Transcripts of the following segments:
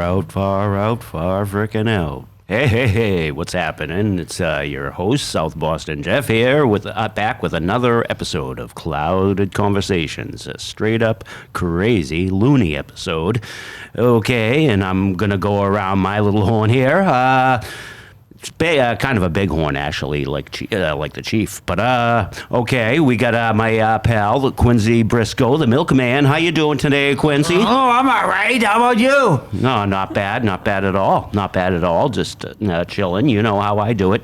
far frickin' out. Hey, what's happening? It's your host, South Boston Jeff here, back with another episode of Clouded Conversations, a straight-up crazy, loony episode. Okay, and I'm gonna go around my little horn here. It's kind of a big horn, actually, like the chief. But, okay, we got my pal, Quincy Briscoe, the milkman. How you doing today, Quincy? Oh, I'm all right. How about you? No, not bad at all. Just chilling. You know how I do it.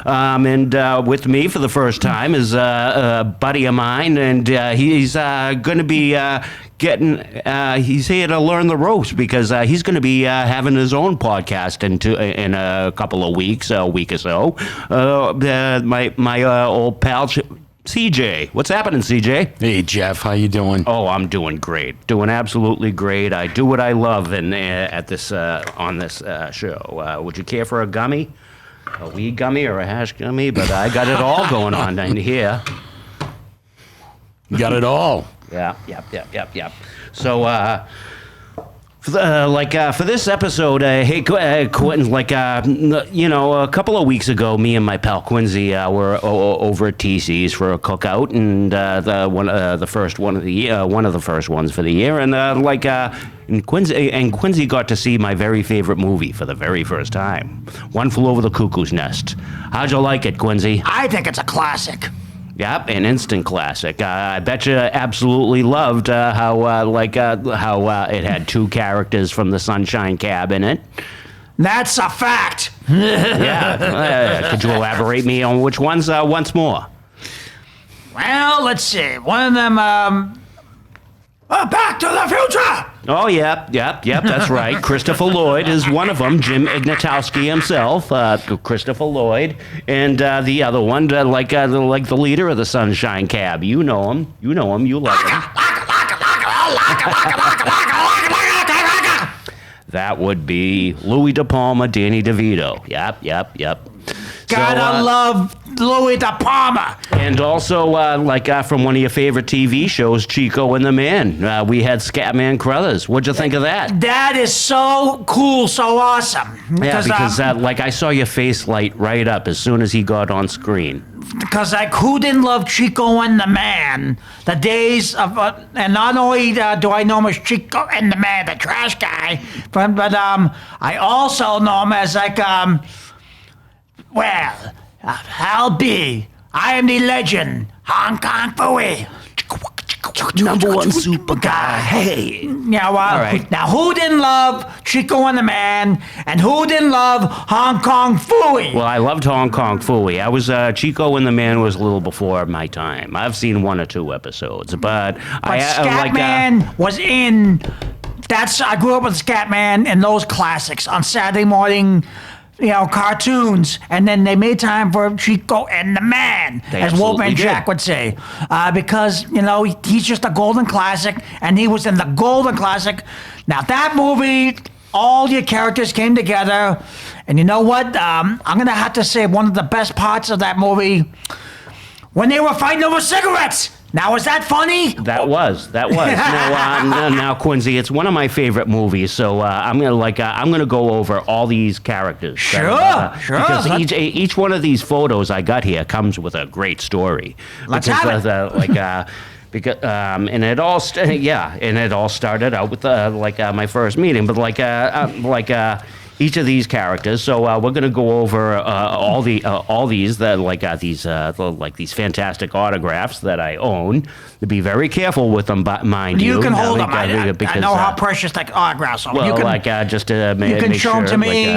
And with me for the first time is a buddy of mine, and he's going to be he's here to learn the ropes because he's going to be having his own podcast in a couple of weeks, a week or so. My old pal CJ. What's happening, CJ? Hey, Jeff. How you doing? Oh, I'm doing great. Doing absolutely great. I do what I love on this show. Would you care for a gummy? A weed gummy or a hash gummy? But I got it all going on in here. You got it all. Yeah. So, for this episode, hey, Quentin, a couple of weeks ago, me and my pal Quincy were over at TC's for a cookout, and one of the first ones for the year, and Quincy got to see my very favorite movie for the very first time, One Flew Over the Cuckoo's Nest. How'd you like it, Quincy? I think it's a classic. Yep, an instant classic. I bet you absolutely loved how it had two characters from the Sunshine Cab in it. That's a fact. Yeah. Could you elaborate me on which ones once more? Well, let's see. One of them, Back to the Future. Oh, yep, that's right. Christopher Lloyd is one of them. Jim Ignatowski himself, Christopher Lloyd, and the other one, like the leader of the Sunshine Cab. You know him. You love him. That would be Louis De Palma, Danny DeVito. Yep. Gotta love Louis De Palma. And also, from one of your favorite TV shows, Chico and the Man. We had Scatman Crothers. What'd you think of that? That is so cool, so awesome. Because I saw your face light right up as soon as he got on screen. Because who didn't love Chico and the Man? The days of, and not only do I know him as Chico and the Man, the trash guy, but I also know him as Hal B. I am the legend, Hong Kong Phooey. Number one super guy. Hey. Yeah, well, all right. Now who didn't love Chico and the Man, and who didn't love Hong Kong Phooey? Well, I loved Hong Kong Phooey. I was Chico and the Man was a little before my time. I've seen one or two episodes, but Scatman was in. I grew up with Scatman and those classics on Saturday morning. Cartoons, and then they made time for Chico and the Man, as Wolfman Jack would say, because he's just a golden classic, and he was in the golden classic. Now that movie, all your characters came together, and you know what? I'm gonna have to say one of the best parts of that movie when they were fighting over cigarettes. Now, was that funny? That was. Now, Quincy, it's one of my favorite movies, so I'm gonna go over all these characters. Sure. Because each one of these photos I got here comes with a great story. Let's have it. Because and it all started out with my first meeting, but each of these characters. So we're going to go over all these these fantastic autographs that I own. To be very careful with them, mind you. You can hold them. I know how precious precious autographs are. Well, just to make sure. You can show them to me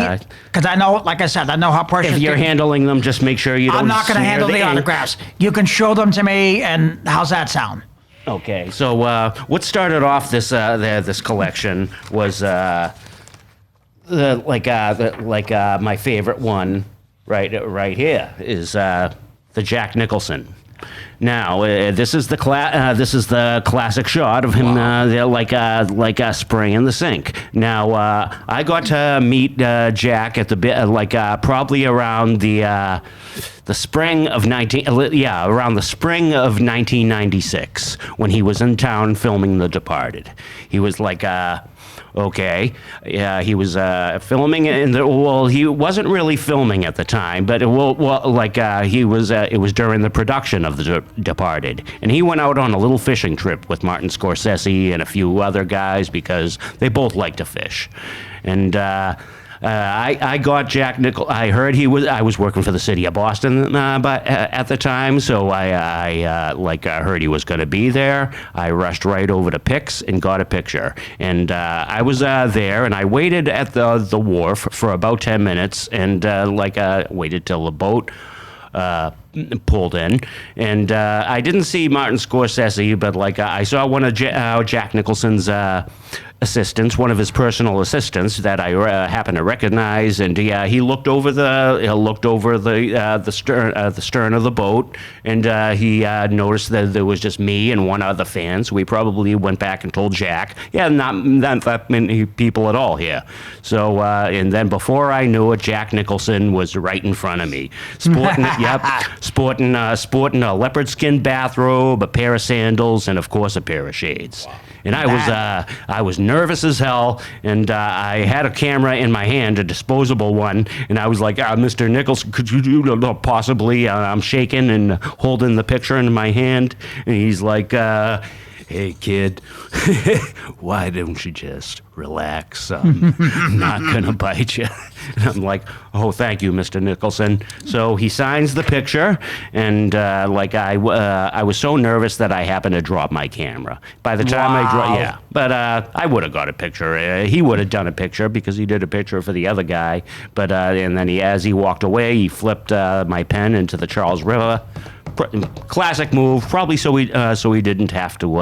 because I know, like I said, I know how precious. If you're handling them, just make sure you don't. I'm not going to handle the autographs. You can show them to me, and how's that sound? Okay, so what started off this collection was. My favorite one right here is the Jack Nicholson. Now, this is the classic shot of him, spraying the sink. Now, I got to meet Jack at the probably around the spring of 1996 when he was in town filming The Departed. He was Okay, yeah, he was filming in the. Well, he wasn't really filming at the time, but he was. It was during the production of The Departed, and he went out on a little fishing trip with Martin Scorsese and a few other guys because they both like to fish, and. I got Jack Nicholson. I heard I was working for the city of Boston, at the time, so I heard he was going to be there. I rushed right over to Pix and got a picture. And I was there, and I waited at the wharf for about 10 minutes, and waited till the boat pulled in, and I didn't see Martin Scorsese, but I saw one of Jack Nicholson's assistants, one of his personal assistants that I happened to recognize, and he looked over the stern of the boat, and he noticed that there was just me and one other fan. So we probably went back and told Jack, not that many people at all here. So and then before I knew it, Jack Nicholson was right in front of me, sporting a leopard skin bathrobe, a pair of sandals, and of course a pair of shades. Wow. And I was nervous as hell, and I had a camera in my hand, a disposable one, and I was like, Mr. Nicholson, could you do possibly? I'm shaking and holding the picture in my hand, and he's like, hey, kid, why don't you just relax? I'm not going to bite you. And I'm like, oh, thank you, Mr. Nicholson. So he signs the picture, and I was so nervous that I happened to drop my camera. By the time I would have got a picture. He would have done a picture because he did a picture for the other guy. But and then as he walked away, he flipped my pen into the Charles River. Classic move, probably so he didn't have to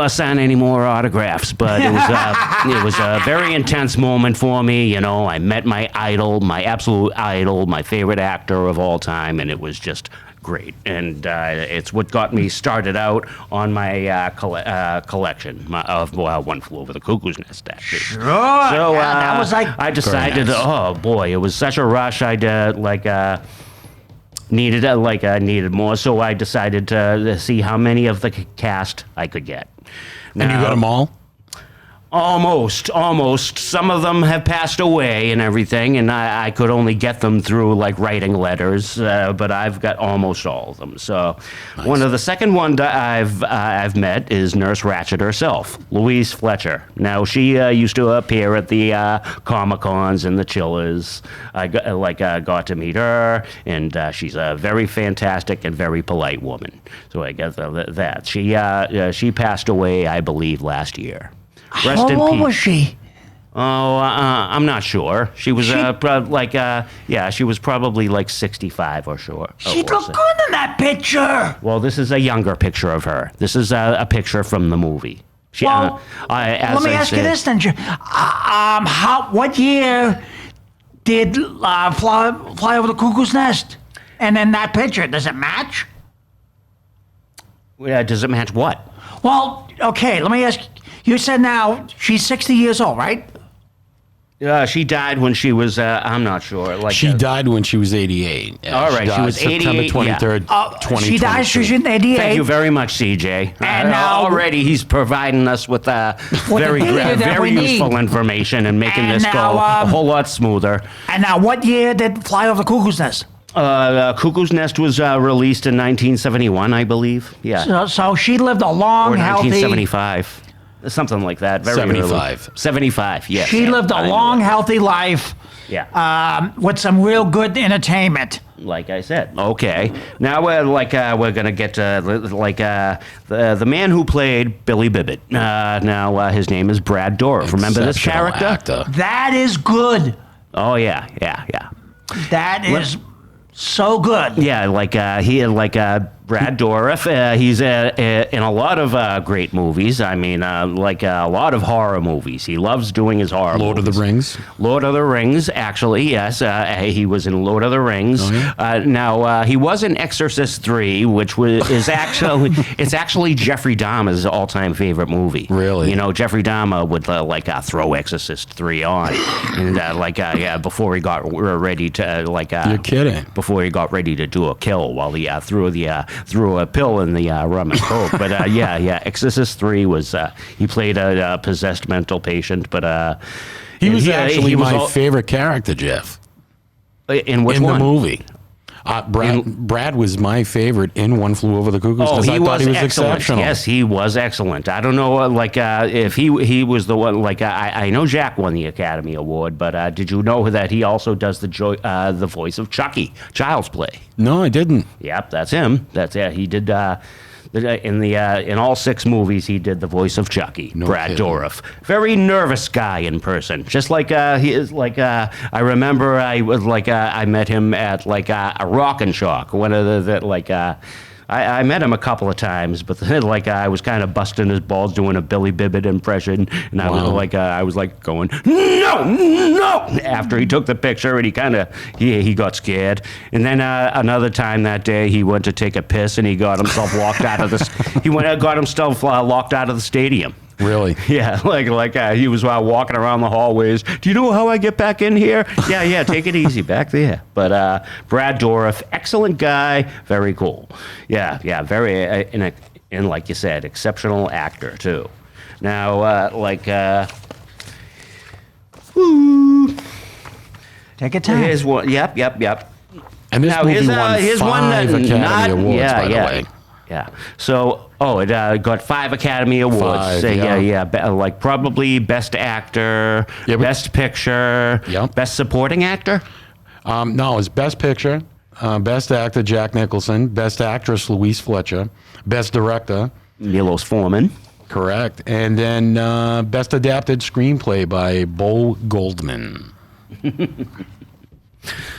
sign any more autographs. But it was a very intense moment for me. You know, I met my idol, my absolute idol, my favorite actor of all time, and it was just great. And it's what got me started out on my collection of One Flew Over the Cuckoo's Nest. Actually. Sure. So that was like. I decided. Nice. Oh boy, it was such a rush. Needed more, so I decided to see how many of the cast I could get. And you got them all? Almost. Some of them have passed away and everything, and I could only get them through writing letters, but I've got almost all of them. So, nice. One of the second one that I've met is Nurse Ratched herself, Louise Fletcher. Now she used to appear at the Comic-Cons and the Chillers. I got to meet her, and she's a very fantastic and very polite woman. So I guess that she passed away, I believe, last year. How old was she? Oh, I'm not sure. She was she was probably 65 or sure. She looked good in that picture. Well, this is a younger picture of her. This is a picture from the movie. Let me ask you this then. What year did Fly Over the Cuckoo's Nest? And then that picture, does it match? Yeah, does it match what? Well, okay, let me ask you. You said now she's 60 years old, right? She died when she was, I'm not sure. She died when she was 88. Yeah, all right, she was 88. September 23rd, 2022. She died, she's 88. Thank you very much, CJ. And now, already he's providing us with very useful information and making this go a whole lot smoother. And now, what year did Fly Over the Cuckoo's Nest? Cuckoo's Nest was released in 1971, I believe. Yeah. So she lived a long, healthy... 1975. Something like that. 75. 75, yes. She lived a long, healthy life. Yeah. With some real good entertainment. Like I said. Okay. Now we're gonna get to the man who played Billy Bibbit. Now his name is Brad Dourif. Remember this character? Actor. That is good. Oh yeah. That is so good. Yeah, Brad Dourif. He's in a lot of great movies. I mean, a lot of horror movies. He loves doing his horror Lord movies. of the Rings? Lord of the Rings, actually, yes. He was in Lord of the Rings. Oh, yeah? Now, he was in Exorcist 3, which is actually, it's actually Jeffrey Dahmer's all-time favorite movie. Really? You know, Jeffrey Dahmer would, throw Exorcist 3 on. And, before he got ready to, You're kidding. Before he got ready to do a kill while he threw the threw a pill in the rum and coke. But yeah, Exorcist 3 was he played a possessed mental patient, but He was actually he was my favorite character, Jeff, in which in one? the movie. Brad was my favorite in One Flew Over the Cuckoo's Oh, Nest. he I thought he was excellent. exceptional. Yes, he was excellent. I don't know, if he was the one. I know Jack won the Academy Award, but did you know that he also does the voice of Chucky, Child's Play? No, I didn't. Yep, that's him. He did. In all 6 movies, he did the voice of Chucky, No Brad kidding. Dourif. Very nervous guy in person. Just like he is. I remember I met him at a Rock and Shock. One of I met him a couple of times, but I was kind of busting his balls doing a Billy Bibbit impression, and I was going no after he took the picture, and he got scared. And then another time that day, he went to take a piss, and he got himself locked out of locked out of the stadium. Really? Yeah, he was walking around the hallways. Do you know how I get back in here? Yeah, take it easy back there. But Brad Dourif, excellent guy, very cool. Yeah, very, and like you said, exceptional actor too. Now, Take your time. here's one. Yep. And this Now, movie won here's 5 one that Academy Awards, by the way. Yeah. So, it got 5 Academy Awards. 5, So, yeah. yeah. Probably Best Actor, Yeah, but- Best Picture, Yep. Best Supporting Actor. No, it's Best Picture, Best Actor Jack Nicholson, Best Actress Louise Fletcher, Best Director, Milos Forman. correct, and then Best Adapted Screenplay by Bo Goldman.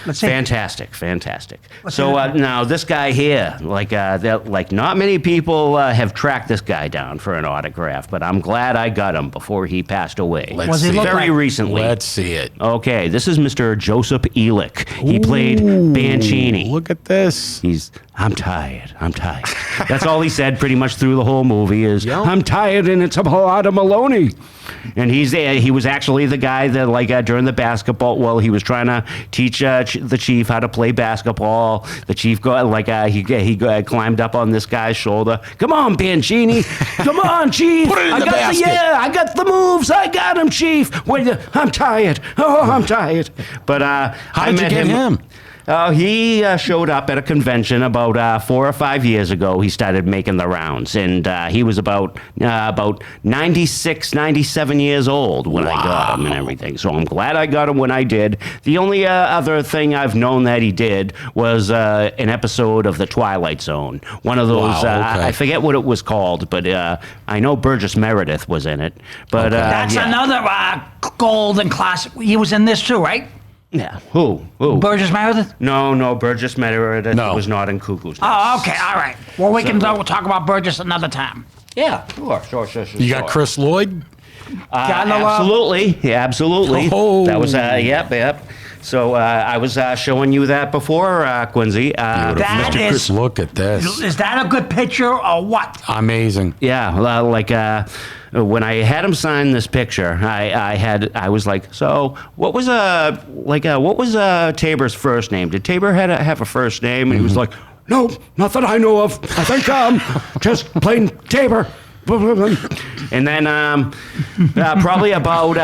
Let's see. Fantastic. So now this guy here, not many people have tracked this guy down for an autograph, but I'm glad I got him before he passed away. Let's What's he see look it. Very like? recently. Let's see it. Okay, this is Mr. Joseph Elick. He played Bancini. Look at this. I'm tired. That's all he said pretty much through the whole movie is, Yep. I'm tired and it's a lot of Maloney. And he was actually the guy that during the basketball, he was trying to teach the chief how to play basketball. The chief climbed up on this guy's shoulder. Come on, Bancini. Come on, chief. Put it in the basket. I got the moves. I got him, chief. I'm tired. Oh, I'm tired. But How did you get him? He showed up at a convention about 4 or 5 years ago. He started making the rounds, and he was about 96, 97 years old when I got him and everything. So I'm glad I got him when I did. The only other thing I've known that he did was an episode of The Twilight Zone. One of those, Wow, okay. I forget what it was called, but I know Burgess Meredith was in it. But That's yeah. another golden classic. He was in this too, right? Yeah. Who? Burgess Meredith? No, Burgess Meredith No. was not in Cuckoo's Nest. Oh, okay, all right. Well, we can talk about Burgess another time. Yeah, sure. You got Chris Lloyd? Got no, Absolutely. Yeah, absolutely. Oh. That was, yep. So I was showing you that before, Quincy. That Mr. is- Chris, look at this. Is that a good picture or what? Amazing. Yeah, when I had him sign this picture, I was like, so what was Tabor's first name? Did Tabor have a first name? And he was like, no, not that I know of. I think just plain Tabor. And then probably about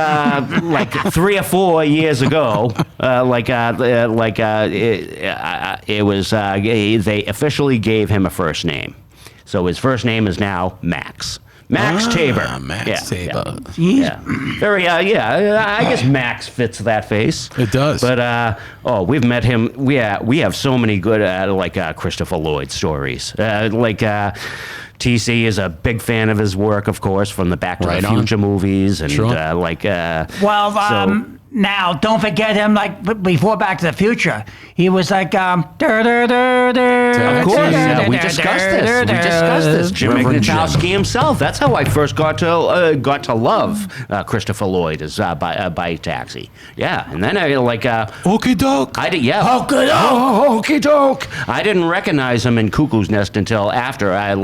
3 or 4 years ago, it was they officially gave him a first name. So his first name is now Max. Max Tabor. Max Tabor. Yeah. Very, I guess Max fits that face. It does. But, we've met him. We have so many good, Christopher Lloyd stories. TC is a big fan of his work, of course, from the Back to Right the on. Future movies. And, Sure. Now, don't forget him, before Back to the Future. He was like, Of course, we discussed this. Jim Reverend Ignatowski Jim. himself. That's how I first got to love Christopher Lloyd as by Taxi. Yeah, and then Okie doke. I did. Yeah. Okey doke. I didn't recognize him in Cuckoo's Nest until after I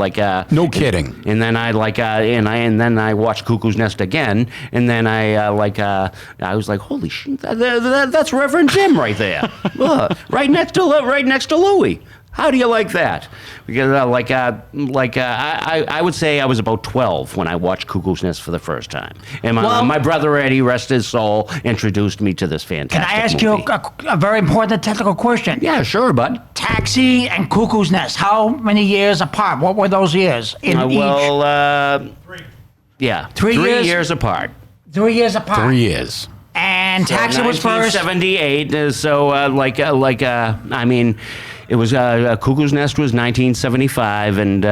No kidding. And then I and then I watched Cuckoo's Nest again, and then I was like, holy shit, that's Reverend Jim right there. Look, right next to Louie. How do you like that? Because I would say I was about 12 when I watched Cuckoo's Nest for the first time, and my brother Eddie, rest his soul, introduced me to this fantastic Can I ask movie. you a very important technical question? Yeah, sure, bud. Taxi and Cuckoo's Nest, how many years apart? What were those years in each? Yeah, 3 years? years apart. 3 years apart. 3 years. And Taxi was first. 1978. I mean, it was Cuckoo's Nest was 1975, and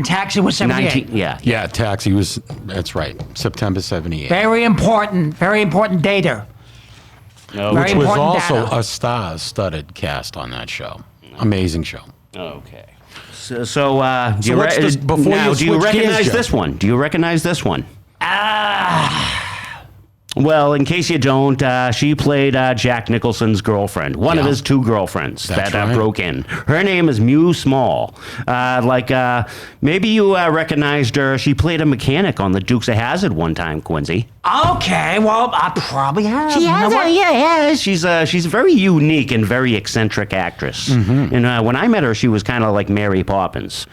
Taxi was 78. Yeah, Taxi was, that's right, September 78. Very important data. No, Very Which was important also data. a star-studded cast on that show. Amazing show. Okay. So do you, let's just- before you do you switch gears, recognize Jeff. this one? Do you recognize this one? Well, in case you don't, she played Jack Nicholson's girlfriend, one of Yeah. his 2 girlfriends That's that right. broke in. Her name is Mew Small. Maybe you recognized her. She played a mechanic on the Dukes of Hazzard one time, Quincy. Okay, well, I probably have. She You know has what? yeah. She's a very unique and very eccentric actress. Mm-hmm. And when I met her, she was kind of like Mary Poppins.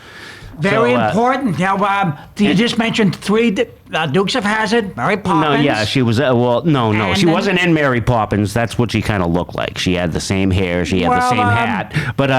Very So, important. Now, you just mentioned 3 Dukes of Hazzard, Mary Poppins. No, yeah, she was. No, And she then- wasn't in Mary Poppins. That's what she kind of looked like. She had the same hair, she had the Well, same hat. But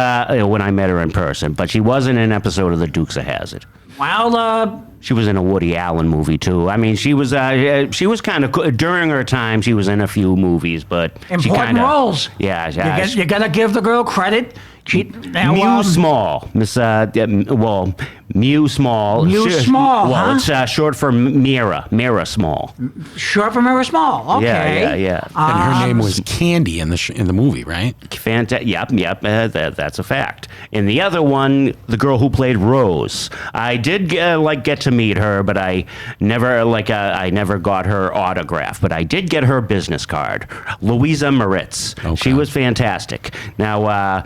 when I met her in person, but she was in an episode of the Dukes of Hazzard. Well, She was in a Woody Allen movie too. I mean, she was kind of during her time. She was in a few movies, but she important kind of roles. Yeah, you got to give the girl credit. Mew Small, Miss. Mew Small. Mew Small, Well, huh? it's short for Mira Small. Short for Mary Small. Okay. Yeah. And her name was Candy in the movie, right? Yep. That's a fact. And the other one, the girl who played Rose, I did get to meet her, but I never got her autograph. But I did get her business card. Louisa Moritz. Okay. She was fantastic. Now.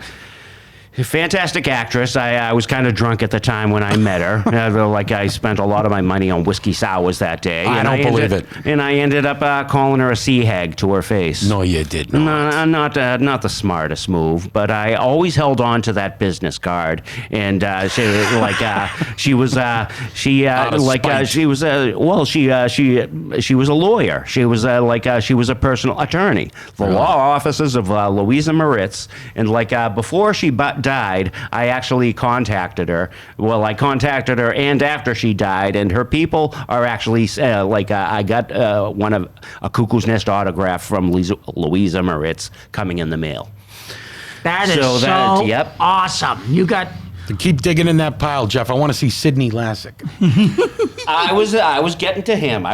Fantastic actress. I was kind of drunk at the time when I met her. I spent a lot of my money on whiskey sours that day. I don't believe it. And I ended up calling her a sea hag to her face. No, you did not. No, not the smartest move, but I always held on to that business card, and she was she was a lawyer. She was she was a personal attorney. The law offices of Louisa Moritz, and before she died, I actually contacted her. Well, I contacted her, and after she died, and her people are actually I got one of a Cuckoo's Nest autograph from Louisa Moritz coming in the mail. That is So so that- yep. awesome. You got Keep digging in that pile, Jeff. I want to see Sidney Lassick. I was getting to him.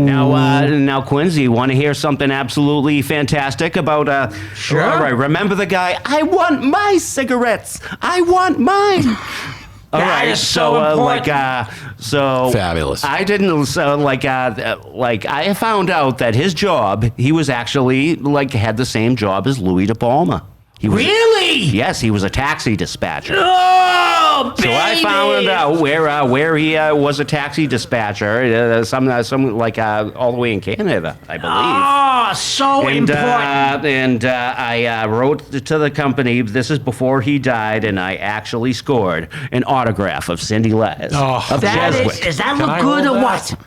Now, Quincy, want to hear something absolutely fantastic about? Sure. All right. Remember the guy? I want my cigarettes. I want mine. All That right. is so important. So Fabulous. I didn't. So I found out that his job, he was actually had the same job as Louis De Palma. He was, really. Yes, he was a taxi dispatcher. Oh, baby. So I found out where he was a taxi dispatcher, some all the way in Canada, I believe. Oh, so important. I wrote to the company. This is before he died, and I actually scored an autograph of Cindy Les of That Jeswick. does that Can look I good or hold what? that?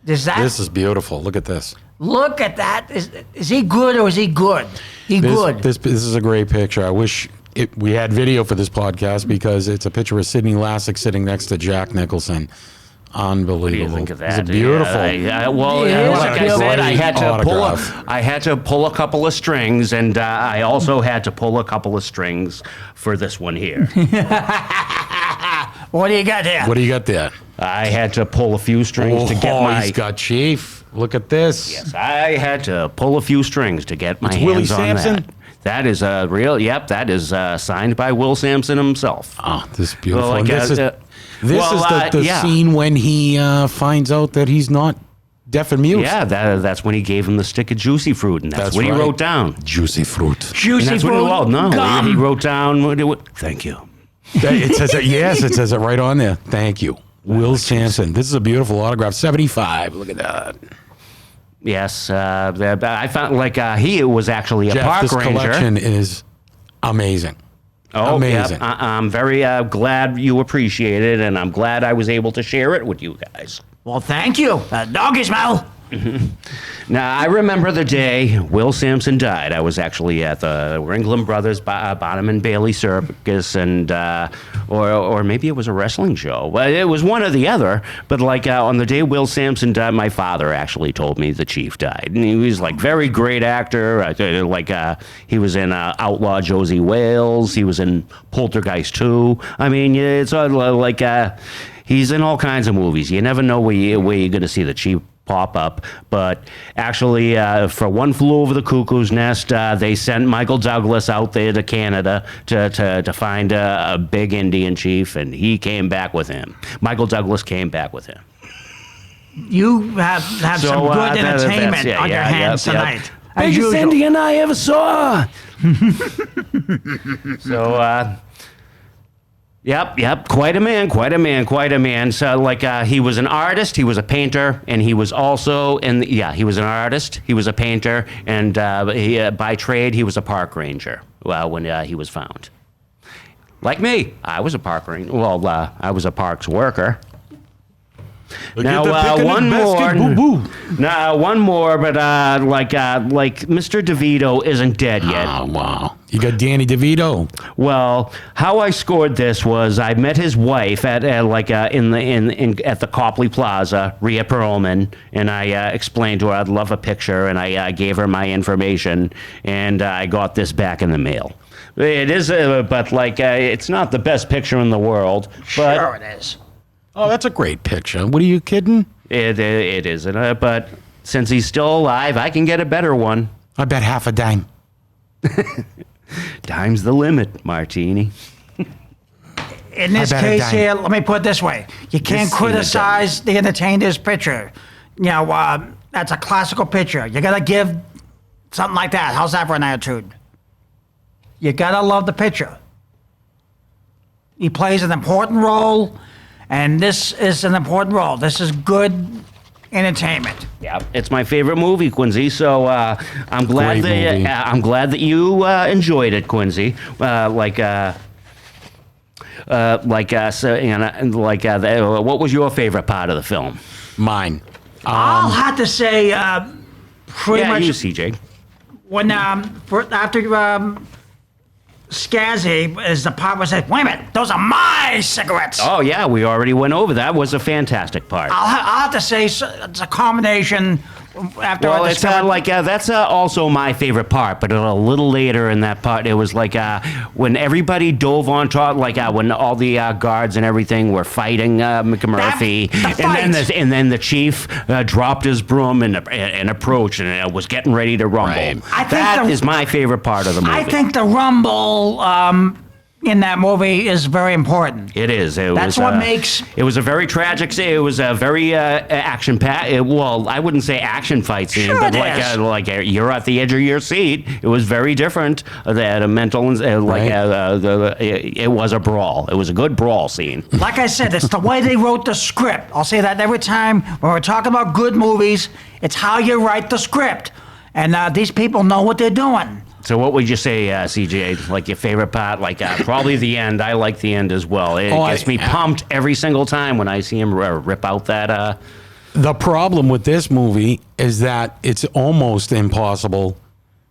Does that This is beautiful. Look at this. look at that? Is he good or is he good? Good. This is a great picture. I wish we had video for this podcast because it's a picture of Sidney Lassick sitting next to Jack Nicholson. Unbelievable. What do you think of that? It's beautiful. Like I said, I had to Autograph. pull a couple of strings, and I also had to pull a couple of strings for this one here. What do you got there? What do you got there? I had to pull a few strings to get my. He's got Chief. Look at this. Yes, I had to pull a few strings to get my It's hands Willie on Sampson? that. That is a real. Yep, that is signed by Will Sampson himself. Oh, this is beautiful. Well, And this is the yeah. scene when he finds out that he's not deaf and mute. Yeah, that's when he gave him the stick of juicy fruit, and that's what he right. wrote down. Juicy fruit. And Juicy that's what fruit. Gum. he wrote down. Thank you. It says it. Yes, it says it right on there. Thank you, Will Sampson. This is a beautiful autograph. 75. Look at that. Yes, I found he was actually a Jeff, park this ranger. collection is amazing. Oh, Amazing. Yeah, I'm very glad you appreciate it, and I'm glad I was able to share it with you guys. Well, thank you. Doggy smell. Now, I remember the day Will Sampson died. I was actually at the Ringling Brothers Bottom and Bailey Circus, and or maybe it was a wrestling show. Well, it was one or the other. But like on the day Will Sampson died, my father actually told me the Chief died, and he was like very great actor. He was in Outlaw Josie Wales. He was in Poltergeist 2. I mean, it's like he's in all kinds of movies. You never know where you're going to see the Chief pop up. But actually, for One Flew Over the Cuckoo's Nest, they sent Michael Douglas out there to Canada to find a big Indian chief, and he came back with him. Michael Douglas came back with him. You have some good entertainment on your hands tonight. As Biggest usual. Indian I ever saw. So, Yep, quite a man. So, like, he was an artist, he was a painter, and he was also, he was an artist, he was a painter, and by trade, he was a park ranger when he was found. Like me, I was a park ranger. Well, I was a parks worker. Now, one more. Now, one more, but like Mr. DeVito isn't dead yet. Oh, wow. You got Danny DeVito. Well, how I scored this was I met his wife at the Copley Plaza, Rhea Perlman, and I explained to her I'd love a picture, and I gave her my information, and I got this back in the mail. It is, but like it's not the best picture in the world. But Sure it is. Oh, that's a great picture. What are you kidding? It isn't. But since he's still alive, I can get a better one. I bet half a dime. Time's the limit, Martini. In this I bet a case dime. here, let me put it this way. You can't This criticize the entertainer's picture. You know, that's a classical picture. You got to give something like that. How's that for an attitude? You got to love the picture. He plays an important role, and this is an important role. This is good entertainment. Yeah, it's my favorite movie, Quincy. So I'm glad Great movie. I'm glad that you enjoyed it, Quincy. What was your favorite part of the film? Mine. I'll have to say, pretty Yeah, much you, CJ. when after Scazzy is the part where said, "Wait a minute, those are my cigarettes." Oh yeah, we already went over that. Was a fantastic part. I'll have to say it's a combination. After Well, I it's discovered, that's also my favorite part, but a little later in that part, it was like when everybody dove on top, when all the guards and everything were fighting McMurphy, and then the chief dropped his broom and approached and was getting ready to rumble. Right. I think That is my favorite part of the movie. I think the rumble in that movie is very important. It is. That's what makes. It was a very tragic. It was a very action-packed. Well, I wouldn't say action fight scene, Sure but it is. you're at the edge of your seat. It was very different. That mental, it was a brawl. It was a good brawl scene. Like I said, it's the way they wrote the script. I'll say that every time when we're talking about good movies, it's how you write the script. And these people know what they're doing. So, what would you say, CJ? Like your favorite part? Probably the end. I like the end as well. It gets me pumped every single time when I see him rip out that. The problem with this movie is that it's almost impossible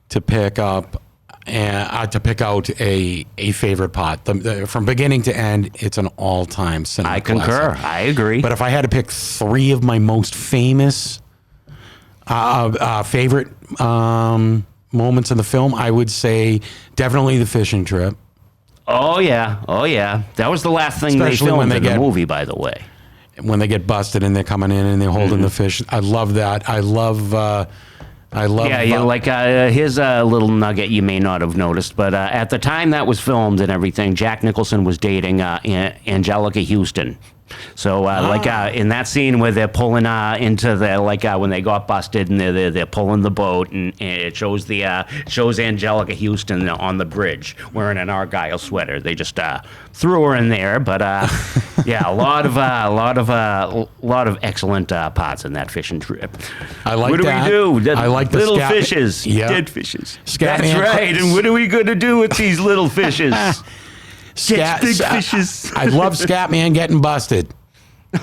to pick up out a favorite part. From beginning to end, it's an all-time cinema I concur. classic. I agree. But if I had to pick three of my most famous favorite moments in the film, I would say definitely the fishing trip. Oh yeah. That was the last thing Especially they filmed when they in the get- movie, by the way. When they get busted and they're coming in and they're holding the fish. I love that. I love. Here's a little nugget you may not have noticed, but at the time that was filmed and everything, Jack Nicholson was dating Angelica Houston. So, in that scene where they're pulling into the when they got busted and they're pulling the boat, and it shows shows Angelica Houston on the bridge wearing an Argyle sweater. They just threw her in there, but yeah, a lot of excellent parts in that fishing trip. I like what that. do we do? I like the little scat- fishes, Yeah. dead fishes. Scat That's man right. cooks. And what are we going to do with these little fishes? Scat, big fishes. I love Scatman getting busted.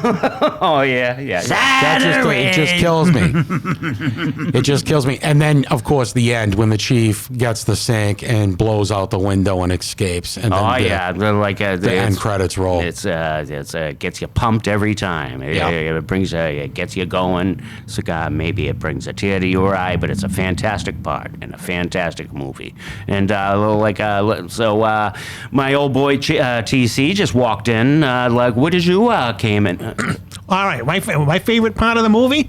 Oh yeah. It just kills me. It just kills me. And then, of course, the end when the chief gets the sink and blows out the window and escapes. And then the end credits roll. It's gets you pumped every time. It gets you going. So maybe it brings a tear to your eye, but it's a fantastic part and a fantastic movie. And my old boy TC just walked in. What did you came in? All right, my favorite part of the movie,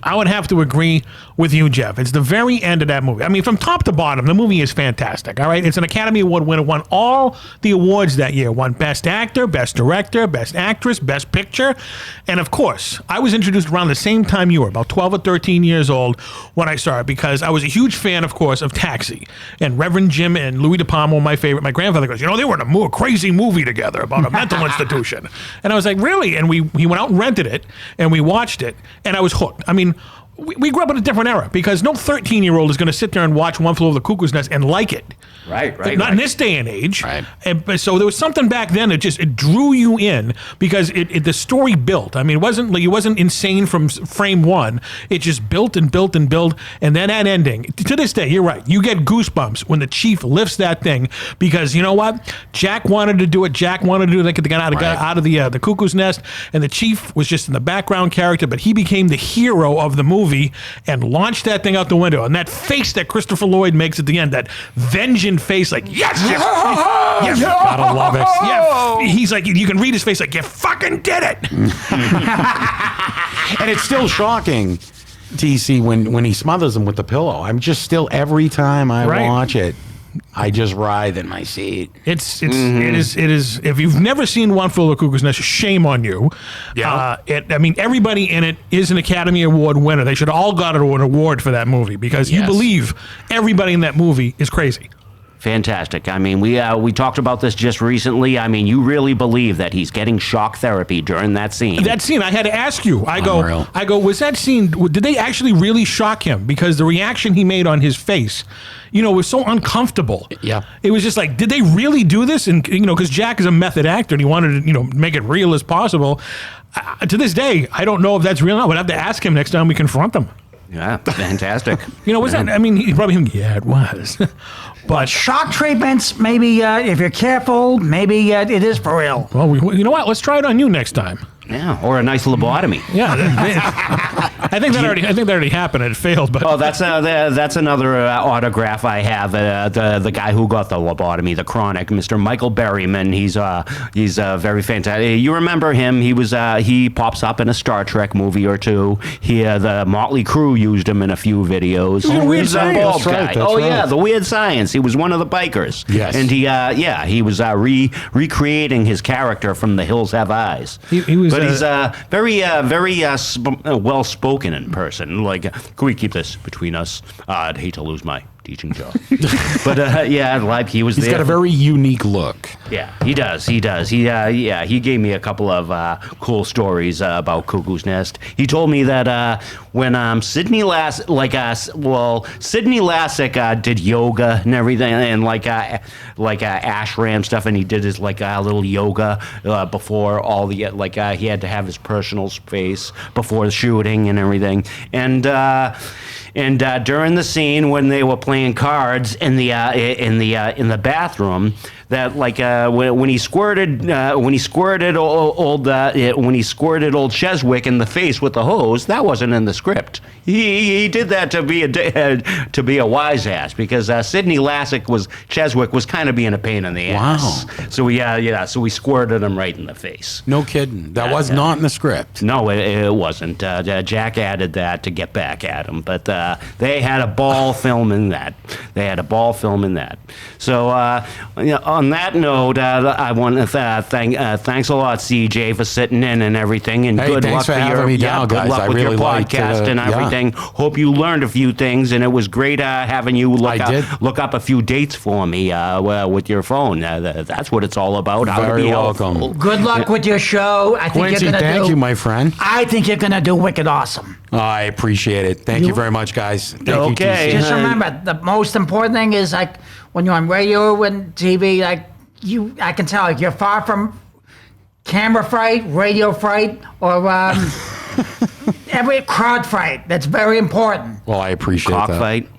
I would have to agree with you, Jeff. It's the very end of that movie. I mean, from top to bottom, the movie is fantastic. All right, it's an Academy Award winner. Won all the awards that year. Won Best Actor, Best Director, Best Actress, Best Picture, and of course, I was introduced around the same time you were, about 12 or 13 years old when I saw it, because I was a huge fan, of course, of Taxi. And Reverend Jim and Louis De Palma were my favorite. My grandfather goes, they were in a crazy movie together about a mental institution. And I was like, really? And he went out and rented it, and we watched it, and I was hooked. I mean, we grew up in a different era, because no 13-year-old is going to sit there and watch One Flew Over the Cuckoo's Nest and like it. Right. Not in this day and age. Right. So there was something back then that it drew you in, because the story built. I mean, it wasn't insane from frame one. It just built and built and built, and then that ending. To this day, you're right. You get goosebumps when the chief lifts that thing, because you know what? Jack wanted to do it. Jack wanted to do it to get out of the Cuckoo's Nest, and the chief was just in the background character, but he became the hero of the movie and launched that thing out the window. And that face that Christopher Lloyd makes at the end, that vengeance face, like, yes, yes, Gotta love it. yeah. He's like, you can read his face like, you fucking did it. And it's still shocking, TC, when he smothers him with the pillow. I'm just still, every time I watch it, I just writhe in my seat. It is. If you've never seen One Flew Over the Cuckoo's Nest, shame on you. Yeah. Everybody in it is an Academy Award winner. They should all got an award for that movie, because you believe everybody in that movie is crazy. Fantastic. I mean, we talked about this just recently. I mean, you really believe that he's getting shock therapy during that scene. That scene, I had to ask you. I Unreal. go, was that scene, did they actually really shock him? Because the reaction he made on his face, was so uncomfortable. Yeah. It was just like, did they really do this? And, because Jack is a method actor and he wanted to, make it real as possible. To this day, I don't know if that's real or not. We'll have to ask him next time we confront him. Yeah, fantastic. Was that, I mean, he probably, it was. But Shock treatments, maybe if you're careful, maybe it is for real. well, you know what? Let's try it on you next time. Yeah, or a nice lobotomy. Yeah, I think that already happened. It failed, but That's another autograph I have. The guy who got the lobotomy, the chronic, Mr. Michael Berryman. He's very fantastic. You remember him? He pops up in a Star Trek movie or two. The Motley Crue used him in a few videos. Oh, Weird He's a Science. bald That's right, guy. that's Yeah, right. the Weird Science. He was one of the bikers. Yes. And he was recreating his character from The Hills Have Eyes. He was. But he's very well-spoken in person. Like, can we keep this between us? I'd hate to lose my teaching job. But he was He's there. got a very unique look. Yeah, he does. He gave me a couple of cool stories about Cuckoo's Nest. He told me that when Sidney Lassick did yoga and everything, and ashram stuff, and he did his little yoga before all the he had to have his personal space before the shooting and everything, and during the scene when they were playing cards in the bathroom, that when he squirted old Cheswick in the face with the hose, that wasn't in the script. He did that to be a wise ass, because Sidney Cheswick was kind of being a pain in the ass. Wow. So we squirted him right in the face. No kidding. That was not in the script. No, it wasn't. Jack added that to get back at him, but they had a ball filming that. So on that note, I want to thanks a lot, CJ, for sitting in and everything, and Hey, good thanks luck for having me down, good guys. luck I with really your liked, podcast and yeah. everything. Hope you learned a few things, and it was great having you look up a few dates for me with your phone. That's what it's all about. How to Very be welcome. helpful. Good luck with your show. I think Quincy, you're gonna thank do. you, my friend. I think you're gonna do wicked awesome. I appreciate it. Thank you very much, guys. Thank Okay. you, TC. Just remember, the most important thing is when you're on radio and TV, I can tell you're far from camera fright, radio fright, or every crowd fight. That's very important. Well, I appreciate that. Cockfight.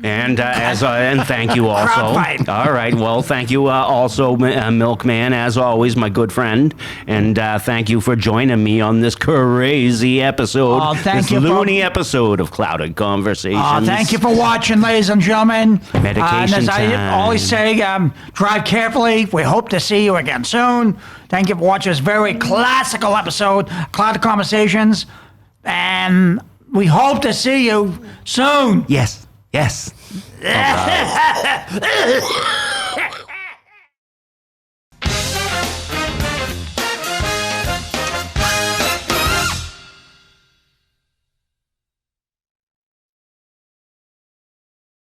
And and thank you also. Crowd fight. All right. Well, thank you also, Milkman, as always, my good friend. And thank you for joining me on this crazy episode. Oh, thank this you for- loony episode of Clouded Conversations. Thank you for watching, ladies and gentlemen. Medication and as I time. always say, drive carefully. We hope to see you again soon. Thank you for watching this very classical episode, Clouded Conversations. And we hope to see you soon. Yes. Yes.